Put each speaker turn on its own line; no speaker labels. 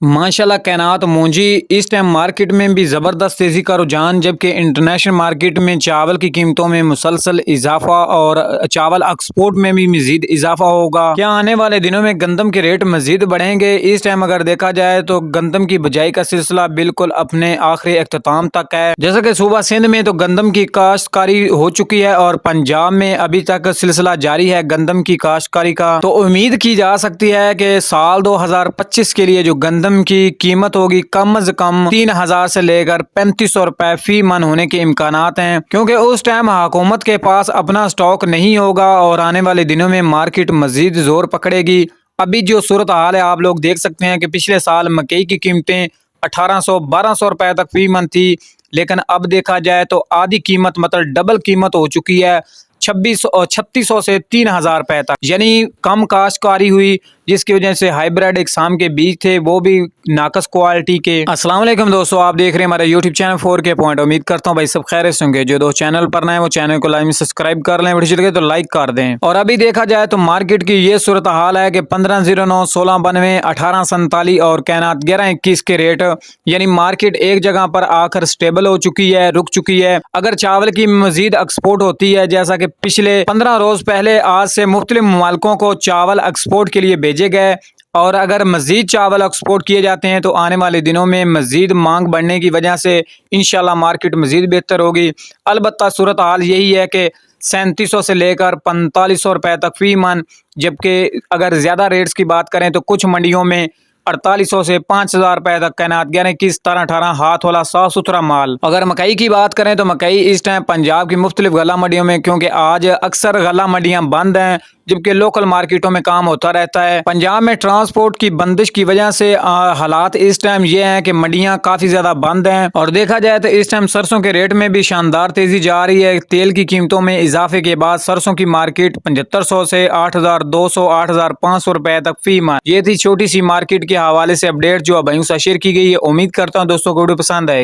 माशाल्लाह कैनात मूंजी इस time market में भी ज़बरदस्त तेज़ी का रुझान, जबकि इंटरनेशनल मार्केट में चावल की कीमतों में मुसलसल इजाफा और चावल एक्सपोर्ट में भी मजीद इजाफा होगा। क्या आने वाले दिनों में गंदम के रेट मजीद बढ़ेंगे? इस टाइम अगर देखा जाए तो गंदम की बुझाई का सिलसिला बिल्कुल अपने आखिरी अख्ताम तक है। जैसा कि सूबा सिंध में तो गंदम की काश्तकारी हो चुकी है और पंजाब में अभी तक सिलसिला जारी है गंदम की काश्तकारी का। तो उम्मीद की जा सकती है कि साल 2025 के लिए जो गंदम की कीमत होगी कम अज कम 3000 से लेकर 3500 रुपए फी मन होने के इम्कानात हैं, क्योंकि उस टाइम हुकूमत के पास अपना स्टॉक नहीं होगा और आने वाले दिनों में मार्केट मजीद जोर पकड़ेगी। अभी जो सूरत हाल है आप लोग देख सकते हैं कि पिछले साल मकई की कीमतें 1800-1200 रुपए तक फी मन थी, लेकिन अब देखा जाए तो आधी कीमत मतलब डबल कीमत हो चुकी है 3600 से 3000 रुपए तक, यानी कम काश्तकारी हुई, जिसकी वजह से हाइब्रिड इकसाम के बीज थे वो भी नाकस क्वालिटी के। अस्सलाम वालेकुम दोस्तों, आप देख रहे हैं हमारा यूट्यूब चैनल 4K पॉइंट। उम्मीद करता हूँ भाई सब खैरियत से होंगे। जो दोस्त चैनल पर नए हैं वो चैनल को लाइक सब्सक्राइब कर लें, वीडियो लगे तो लाइक कर दें। और अभी देखा जाए तो मार्केट की ये सूरत हाल है कि 1509, 1692, 1847 और कैनात 1121 के रेट, यानी मार्केट एक जगह पर आकर स्टेबल हो चुकी है, रुक चुकी है। अगर चावल की मजीद एक्सपोर्ट होती है, जैसा कि पिछले 15 रोज पहले आज से मुख्तलिफ मुमालिकों को चावल एक्सपोर्ट के लिए भेजे गए, और अगर मजीद चावल एक्सपोर्ट किए जाते हैं तो आने वाले दिनों में मजीद मांग बढ़ने की वजह से इंशाल्लाह मार्केट मजीद बेहतर होगी। अलबत्ता सूरत हाल यही है कि 3700 से लेकर 4500 रुपए तक फी मन, जबकि अगर ज्यादा रेट्स की बात करें तो कुछ मंडियों में 4800 से 5000 रुपए तक कैनात, यानी कि 17-18 हाथ वाला साफ सुथरा माल। अगर मकई की बात करें तो मकई इस टाइम पंजाब की मुख्तलिफ गला मंडियों में, क्योंकि आज अक्सर गला मंडियां बंद हैं जबकि लोकल मार्केटों में काम होता रहता है। पंजाब में ट्रांसपोर्ट की बंदिश की वजह से हालात इस टाइम ये हैं कि मंडियां काफी ज्यादा बंद हैं। और देखा जाए तो इस टाइम सरसों के रेट में भी शानदार तेजी जा रही है। तेल की कीमतों में इजाफे के बाद सरसों की मार्केट 7500 से 8200, 8500 रुपए तक फी मन। ये थी छोटी सी मार्केट के हवाले से अपडेट जो अब शेयर की गई है। उम्मीद करता हूँ दोस्तों को वीडियो पसंद आएगी।